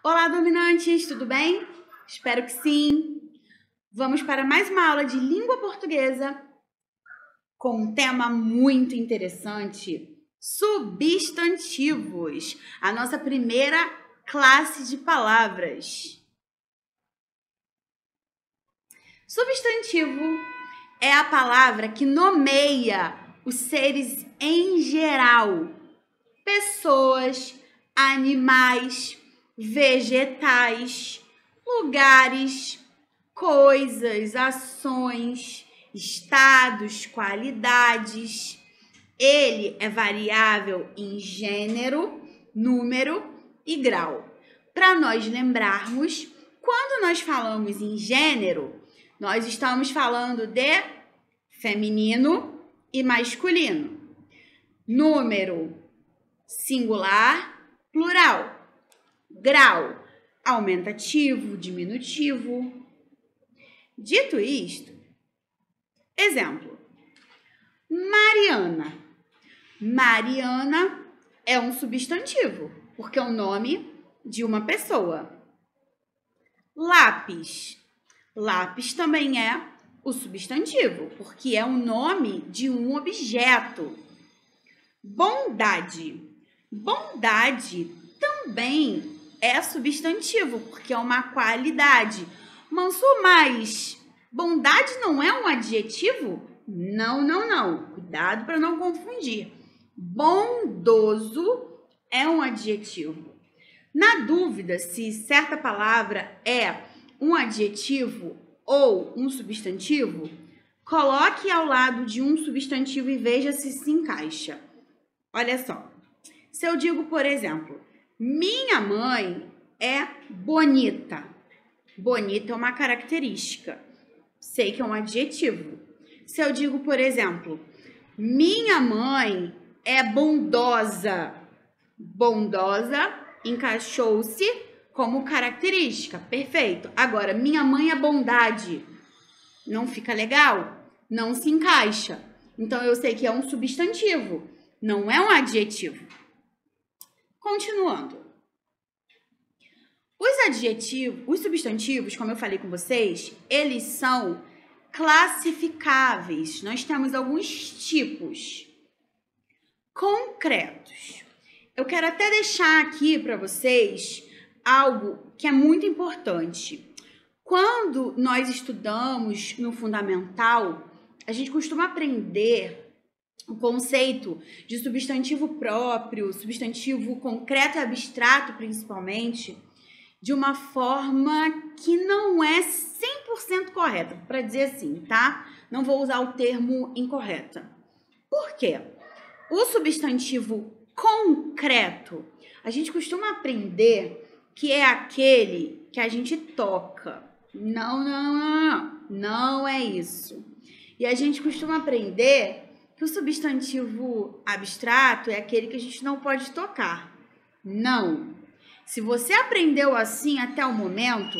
Olá, dominantes, tudo bem? Espero que sim. Vamos para mais uma aula de língua portuguesa com um tema muito interessante: substantivos, a nossa primeira classe de palavras. Substantivo é a palavra que nomeia os seres em geral, pessoas, animais, vegetais, lugares, coisas, ações, estados, qualidades. Ele é variável em gênero, número e grau. Para nós lembrarmos, quando nós falamos em gênero, nós estamos falando de feminino e masculino. Número, singular, plural. Grau, aumentativo, diminutivo. Dito isto, exemplo, Mariana. Mariana é um substantivo, porque é o nome de uma pessoa. Lápis. Lápis também é o substantivo, porque é o nome de um objeto. Bondade. Bondade também é substantivo, porque é uma qualidade. Mansur, mas bondade não é um adjetivo? Não. Cuidado para não confundir. Bondoso é um adjetivo. Na dúvida se certa palavra é um adjetivo ou um substantivo, coloque ao lado de um substantivo e veja se encaixa. Olha só. Se eu digo, por exemplo, minha mãe é bonita. Bonita é uma característica. Sei que é um adjetivo. Se eu digo, por exemplo, minha mãe é bondosa. Bondosa encaixou-se como característica. Perfeito. Agora, minha mãe é bondade. Não fica legal? Não se encaixa. Então, eu sei que é um substantivo, não é um adjetivo. Continuando. Os substantivos, como eu falei com vocês, eles são classificáveis. Nós temos alguns tipos concretos. Eu quero até deixar aqui para vocês algo que é muito importante. Quando nós estudamos no fundamental, a gente costuma aprender o conceito de substantivo próprio, substantivo concreto e abstrato, principalmente, de uma forma que não é 100% correta, para dizer assim, tá? Não vou usar o termo incorreta. Por quê? O substantivo concreto, a gente costuma aprender que é aquele que a gente toca. Não é isso. E a gente costuma aprender que o substantivo abstrato é aquele que a gente não pode tocar. Não. Se você aprendeu assim até o momento,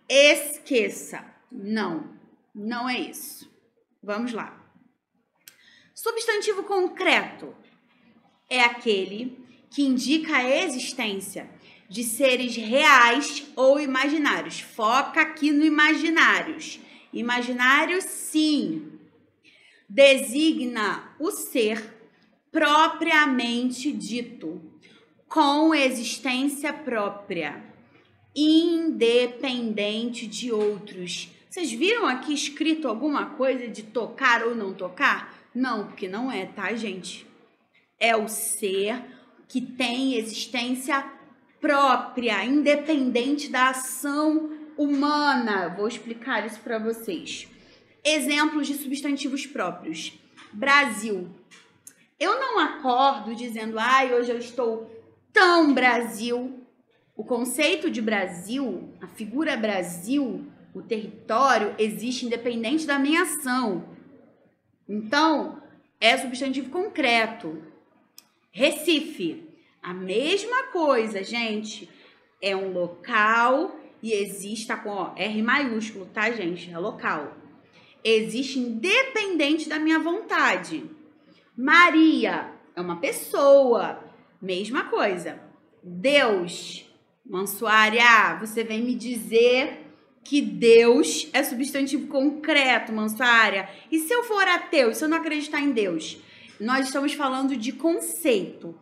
esqueça. Não é isso. Vamos lá. Substantivo concreto é aquele que indica a existência de seres reais ou imaginários. Foca aqui no imaginários. Imaginário, sim. Designa o ser propriamente dito, com existência própria, independente de outros. Vocês viram aqui escrito alguma coisa de tocar ou não tocar? Não, porque não é, tá, gente? É o ser que tem existência própria, independente da ação humana. Vou explicar isso para vocês. Exemplos de substantivos próprios. Brasil. Eu não acordo dizendo, hoje eu estou tão Brasil. O conceito de Brasil, a figura Brasil, o território, existe independente da minha ação. Então, é substantivo concreto. Recife. A mesma coisa, gente. É um local e existe, tá com R maiúsculo, tá, gente? É local. Existe independente da minha vontade. Maria é uma pessoa, mesma coisa. Deus Mansuária, você vem me dizer que Deus é substantivo concreto, Mansuária. E se eu for ateu, se eu não acreditar em Deus? Nós estamos falando de conceito.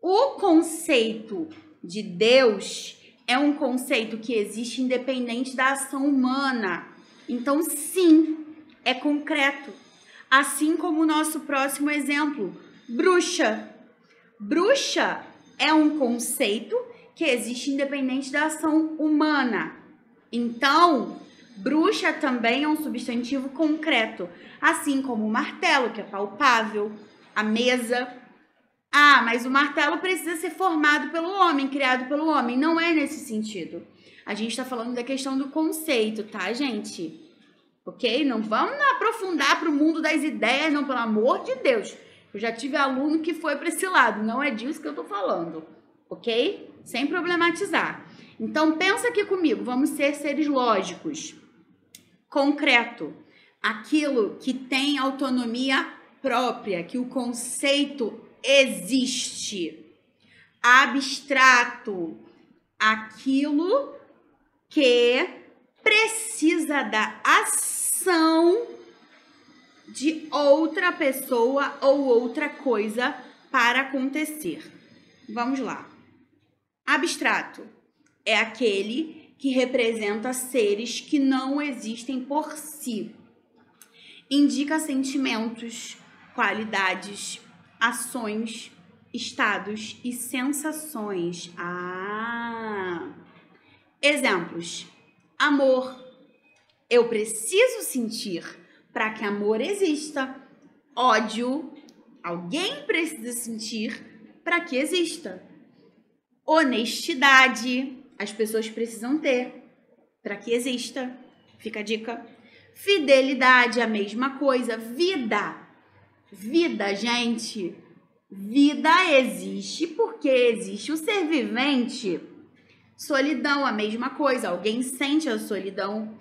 O conceito de Deus é um conceito que existe independente da ação humana. Então, sim, é concreto. Assim como o nosso próximo exemplo, bruxa. Bruxa é um conceito que existe independente da ação humana. Então, bruxa também é um substantivo concreto, assim como o martelo, que é palpável, a mesa. Ah, mas o martelo precisa ser formado pelo homem, criado pelo homem. Não é nesse sentido. A gente está falando da questão do conceito, tá, gente? Ok? Não vamos aprofundar para o mundo das ideias, não, pelo amor de Deus. Eu já tive aluno que foi para esse lado, não é disso que eu tô falando, ok? Sem problematizar. Então, pensa aqui comigo, vamos ser seres lógicos. Concreto, aquilo que tem autonomia própria, que o conceito existe. Abstrato, aquilo que precisa da ação de outra pessoa ou outra coisa para acontecer. Vamos lá. Abstrato é aquele que representa seres que não existem por si. Indica sentimentos, qualidades, ações, estados e sensações. Exemplos. Amor. Eu preciso sentir para que amor exista. Ódio. Alguém precisa sentir para que exista. Honestidade. As pessoas precisam ter para que exista. Fica a dica. Fidelidade, a mesma coisa. Vida. Vida, gente. Vida existe porque existe o ser vivente. Solidão, a mesma coisa. Alguém sente a solidão.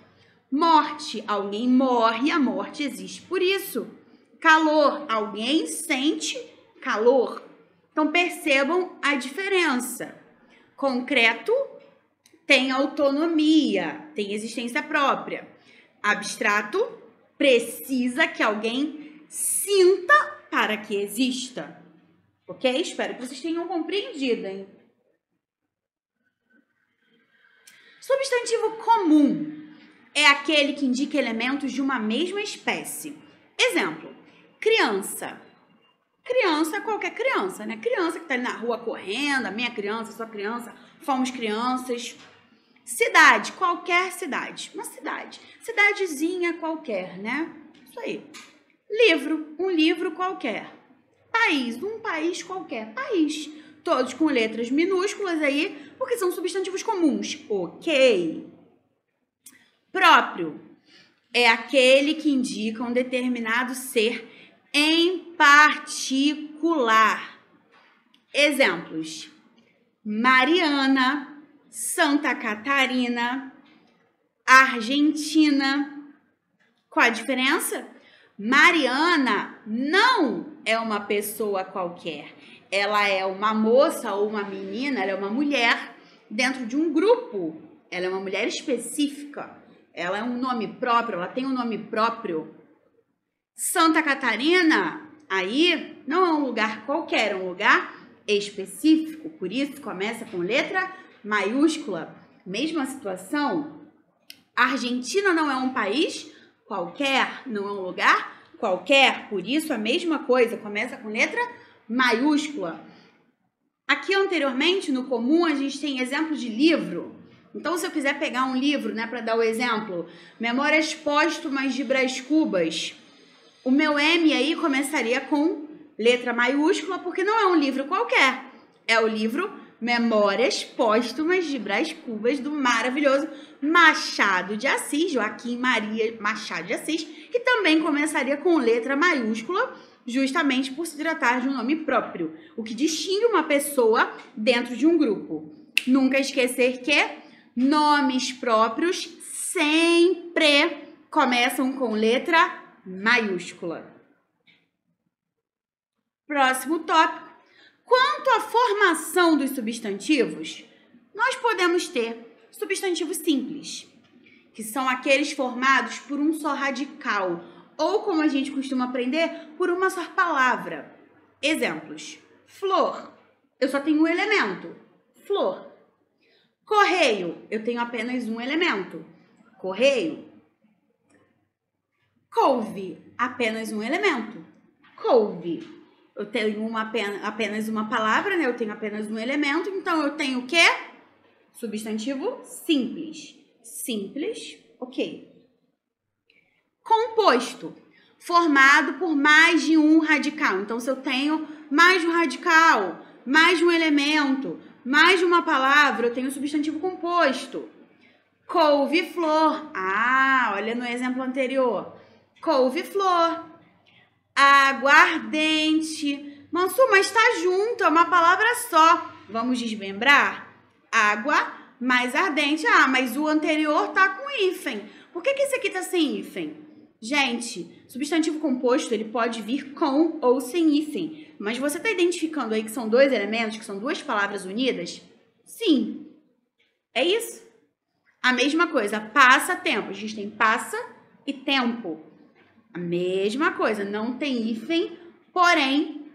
Morte, alguém morre, a morte existe por isso. Calor, alguém sente calor. Então percebam a diferença. Concreto tem autonomia, tem existência própria. Abstrato precisa que alguém sinta para que exista. Ok? Espero que vocês tenham compreendido, hein? Substantivo comum é aquele que indica elementos de uma mesma espécie. Exemplo, criança. Criança, qualquer criança, né? Criança que tá ali na rua correndo, a minha criança, a sua criança, fomos crianças. Cidade, qualquer cidade. Uma cidade. Cidadezinha qualquer, né? Isso aí. Livro, um livro qualquer. País, um país qualquer. País. Todos com letras minúsculas aí, porque são substantivos comuns. Ok. Próprio é aquele que indica um determinado ser em particular. Exemplos: Mariana, Santa Catarina, Argentina. Qual a diferença? Mariana não é uma pessoa qualquer. Ela é uma moça ou uma menina, ela é uma mulher dentro de um grupo. Ela é uma mulher específica. Ela é um nome próprio, ela tem um nome próprio. Santa Catarina, aí não é um lugar qualquer, é um lugar específico. Por isso, começa com letra maiúscula. Mesma situação. Argentina não é um país qualquer, não é um lugar qualquer. Por isso, a mesma coisa, começa com letra maiúscula. Aqui anteriormente, no comum, a gente tem exemplo de livro. Então, se eu quiser pegar um livro, né, para dar o exemplo, Memórias Póstumas de Brás Cubas, o meu M aí começaria com letra maiúscula, porque não é um livro qualquer. É o livro Memórias Póstumas de Brás Cubas, do maravilhoso Machado de Assis, Joaquim Maria Machado de Assis, que também começaria com letra maiúscula, justamente por se tratar de um nome próprio, o que distingue uma pessoa dentro de um grupo. Nunca esquecer que nomes próprios sempre começam com letra maiúscula. Próximo tópico. Quanto à formação dos substantivos, nós nós podemos ter substantivos simples, que são aqueles formados por um só radical, ou como a gente costuma aprender, por uma só palavra. Exemplos: flor, eu só tenho um elemento, flor. Correio, eu tenho apenas um elemento, correio. Couve, apenas um elemento, couve. Eu tenho apenas uma palavra, né? Eu tenho apenas um elemento, então eu tenho o quê? Substantivo simples. Simples, ok. Composto, formado por mais de um radical. Então, se eu tenho mais de um radical, mais de um elemento, mais de uma palavra, eu tenho substantivo composto. Couve-flor. Ah, olha no exemplo anterior. Couve-flor. Aguardente. Mansu, mas tá junto, é uma palavra só. Vamos desmembrar? Água mais ardente. Ah, mas o anterior tá com hífen. Por que esse aqui tá sem hífen? Gente, substantivo composto, ele pode vir com ou sem hífen. Mas você tá identificando aí que são dois elementos, que são duas palavras unidas? Sim. É isso. A mesma coisa, passa-tempo. A gente tem passa e tempo. A mesma coisa, não tem hífen, porém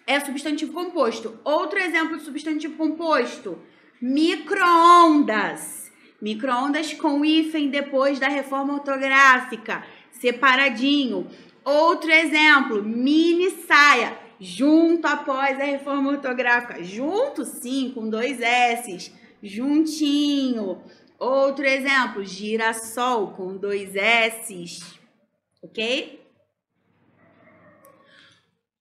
é substantivo composto. Outro exemplo de substantivo composto, micro-ondas. Micro-ondas com hífen depois da reforma ortográfica, separadinho. Outro exemplo, mini-saia, junto após a reforma ortográfica. Junto, sim, com dois S's, juntinho. Outro exemplo, girassol com dois S's. Ok?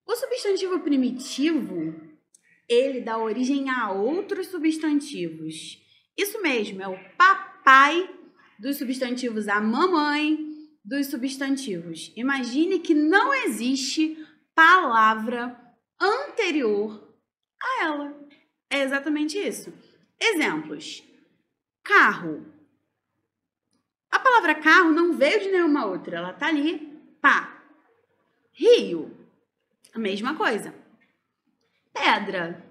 O substantivo primitivo, ele dá origem a outros substantivos. Isso mesmo, é o papai dos substantivos, a mamãe dos substantivos. Imagine que não existe palavra anterior a ela. É exatamente isso. Exemplos. Carro. A palavra carro não veio de nenhuma outra, ela tá ali, pá. Rio, a mesma coisa. Pedra,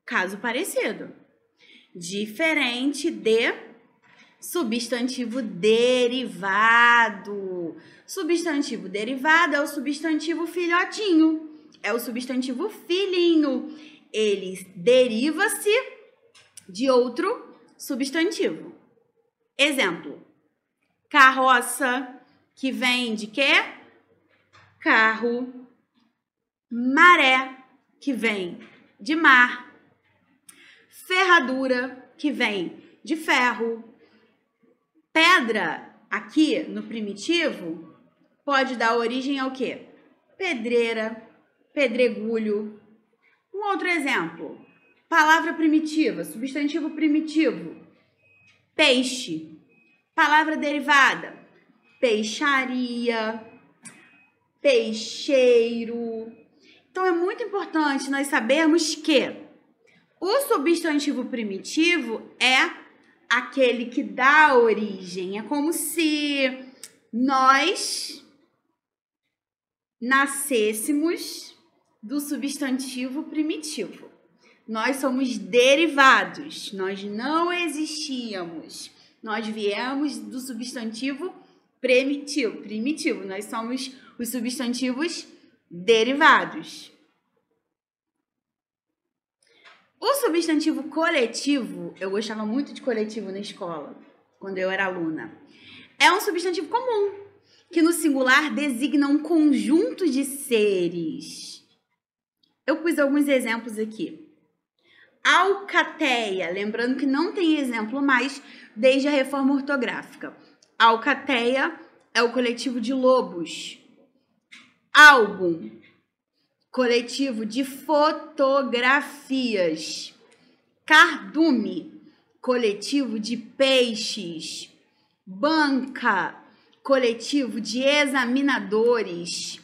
caso parecido. Diferente de substantivo derivado. Substantivo derivado é o substantivo filhotinho, é o substantivo filhinho. Ele deriva-se de outro substantivo. Exemplo. Carroça, que vem de quê? Carro. Maré, que vem de mar. Ferradura, que vem de ferro. Pedra, aqui no primitivo, pode dar origem ao quê? Pedreira, pedregulho. Um outro exemplo. Palavra primitiva, substantivo primitivo. Peixe. Palavra derivada, peixaria, peixeiro. Então, é muito importante nós sabermos que o substantivo primitivo é aquele que dá origem. É como se nós nascêssemos do substantivo primitivo. Nós somos derivados, nós não existíamos. Nós viemos do substantivo primitivo. Nós somos os substantivos derivados. O substantivo coletivo, eu gostava muito de coletivo na escola, quando eu era aluna. É um substantivo comum, que no singular designa um conjunto de seres. Eu pus alguns exemplos aqui. Alcateia, lembrando que não tem exemplo mais desde a reforma ortográfica. Alcateia é o coletivo de lobos. Álbum, coletivo de fotografias. Cardume, coletivo de peixes. Banca, coletivo de examinadores.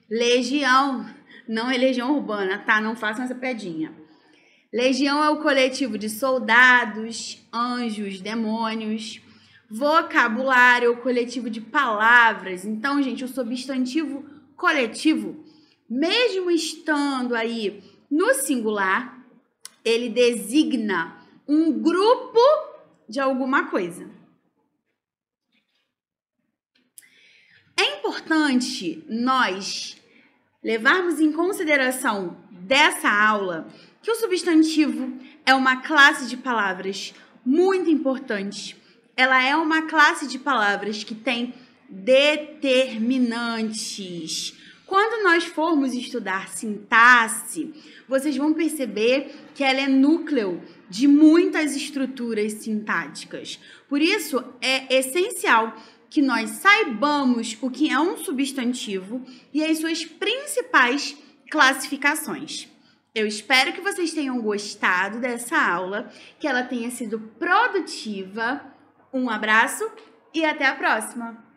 Legião, não é legião urbana, tá? Não façam essa piadinha. Legião é o coletivo de soldados, anjos, demônios. Vocabulário é o coletivo de palavras. Então, gente, o substantivo coletivo, mesmo estando aí no singular, ele designa um grupo de alguma coisa. É importante nós levarmos em consideração dessa aula que o substantivo é uma classe de palavras muito importante. Ela é uma classe de palavras que tem determinantes. Quando nós formos estudar sintaxe, vocês vão perceber que ela é núcleo de muitas estruturas sintáticas. Por isso, é essencial que nós saibamos o que é um substantivo e as suas principais classificações. Eu espero que vocês tenham gostado dessa aula, que ela tenha sido produtiva. Um abraço e até a próxima!